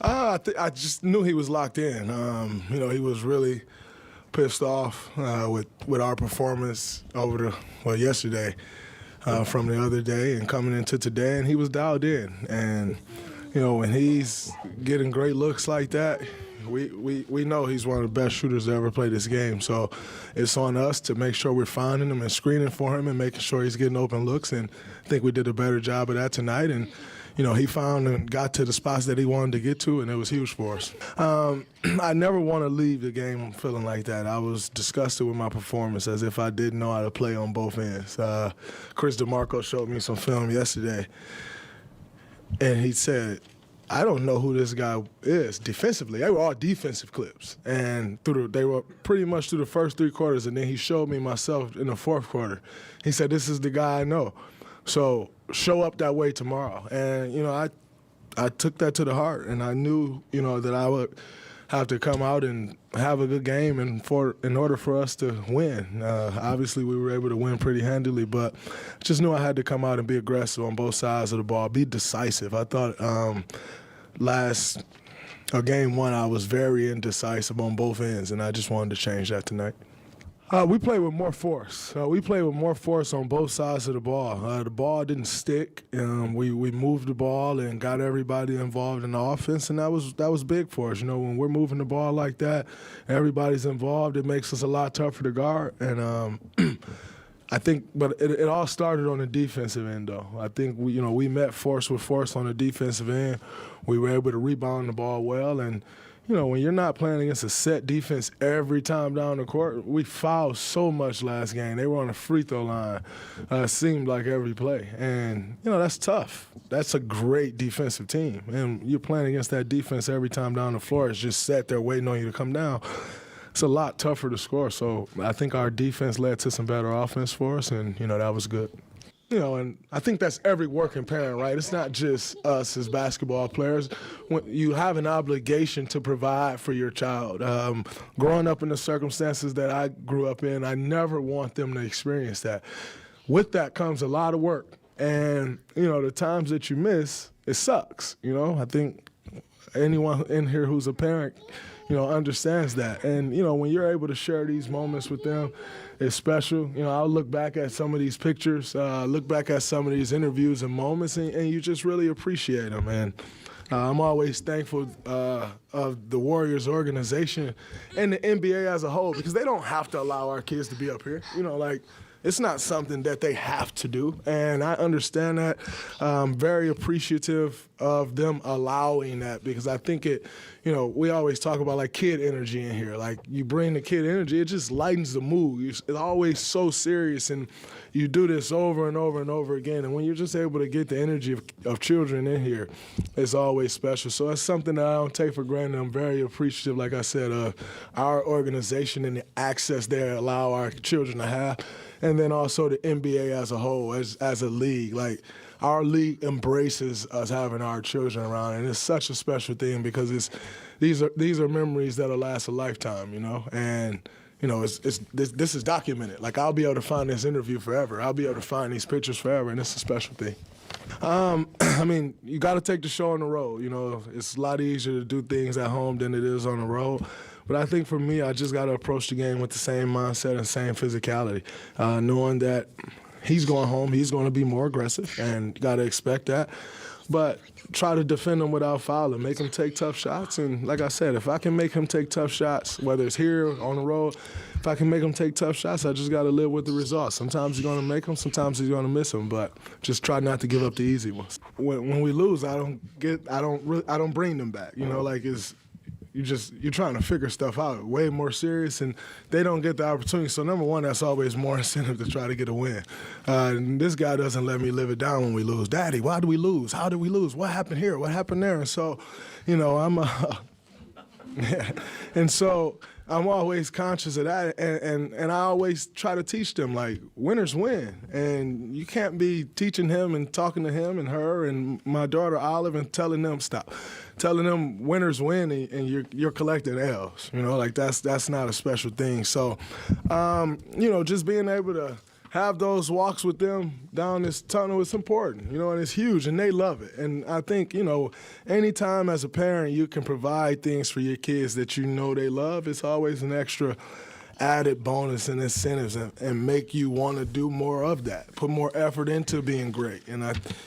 I just knew he was locked in. He was really pissed off with our performance yesterday from the other day and coming into today, and he was dialed in. And when he's getting great looks like that, we know he's one of the best shooters to ever play this game. So it's on us to make sure we're finding him and screening for him and making sure he's getting open looks. And I think we did a better job of that tonight. And he found and got to the spots that he wanted to get to, and it was huge for us. I never want to leave the game feeling like that. I was disgusted with my performance, as if I didn't know how to play on both ends. Chris DeMarco showed me some film yesterday, and he said, I don't know who this guy is defensively. They were all defensive clips, and they were pretty much through the first 3 quarters, and then he showed me myself in the 4th quarter. He said, this is the guy I know. So show up that way tomorrow. And, I took that to the heart, and I knew, that I would have to come out and have a good game in order for us to win. Obviously, we were able to win pretty handily, but just knew I had to come out and be aggressive on both sides of the ball, be decisive. I thought game 1, I was very indecisive on both ends, and I just wanted to change that tonight. We played with more force. We played with more force on both sides of the ball. The ball didn't stick. We moved the ball and got everybody involved in the offense, and that was big for us. When we're moving the ball like that, everybody's involved. It makes us a lot tougher to guard. And I think, but it all started on the defensive end, though. I think we met force with force on the defensive end. We were able to rebound the ball well, and when you're not playing against a set defense every time down the court, we fouled so much last game. They were on the free throw line, seemed like every play. And, that's tough. That's a great defensive team. And you're playing against that defense every time down the floor. It's just sat there waiting on you to come down. It's a lot tougher to score. So I think our defense led to some better offense for us, and, that was good. And I think that's every working parent, right? It's not just us as basketball players. When you have an obligation to provide for your child. Growing up in the circumstances that I grew up in, I never want them to experience that. With that comes a lot of work. And, the times that you miss, it sucks. I think anyone in here who's a parent, understands that. And, when you're able to share these moments with them, it's special. I'll look back at some of these pictures, look back at some of these interviews and moments, and you just really appreciate them. And I'm always thankful of the Warriors organization and the NBA as a whole, because they don't have to allow our kids to be up here. It's not something that they have to do, and I understand that. I'm very appreciative of them allowing that, because I think we always talk about kid energy in here. You bring the kid energy, it just lightens the mood. It's always so serious, and you do this over and over and over again. And when you're just able to get the energy of children in here, it's always special. So it's something that I don't take for granted. I'm very appreciative, like I said, of our organization and the access they allow our children to have. And then also the NBA as a whole, as a league. Our league embraces us having our children around, and it's such a special thing, because these are memories that'll last a lifetime, And this is documented. I'll be able to find this interview forever. I'll be able to find these pictures forever, and it's a special thing. You got to take the show on the road. It's a lot easier to do things at home than it is on the road. But I think for me, I just got to approach the game with the same mindset and same physicality, knowing that he's going home, he's going to be more aggressive, and got to expect that. But try to defend him without fouling, make him take tough shots. And like I said, if I can make him take tough shots, whether it's here or on the road, if I can make him take tough shots, I just got to live with the results. Sometimes he's going to make them, sometimes he's going to miss them, but just try not to give up the easy ones. When we lose, I don't bring them back. You're trying to figure stuff out, way more serious, and they don't get the opportunity. So number one, that's always more incentive to try to get a win. And this guy doesn't let me live it down when we lose. Daddy, why do we lose? How did we lose? What happened here? What happened there? And so, and so I'm always conscious of that, and I always try to teach them, winners win. And you can't be teaching him and talking to him and her and my daughter Olive and telling them stop. Telling them winners win and you're collecting L's. That's not a special thing. So, just being able to have those walks with them down this tunnel, it's important, and it's huge, and they love it. And I think, anytime as a parent you can provide things for your kids that they love, it's always an extra added bonus and incentives and make you want to do more of that, put more effort into being great. And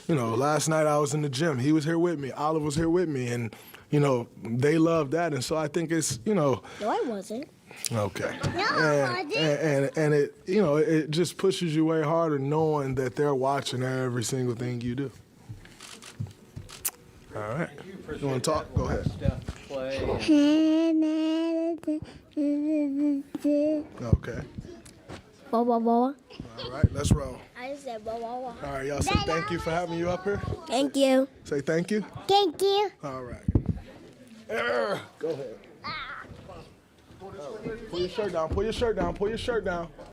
last night I was in the gym. He was here with me. Olive was here with me. And, they love that. And so I think it's, No, I wasn't. Okay. No, I didn't. And it, it just pushes you way harder knowing that they're watching every single thing you do. All right. You want to talk? Go ahead. Okay. Wah, wah, wah. All right, let's roll. I just said wah, wah, wah. All right, y'all say thank you for having you up here. Thank you. Say thank you. Thank you. All right. Go ahead. Pull your shirt down. Pull your shirt down. Pull your shirt down.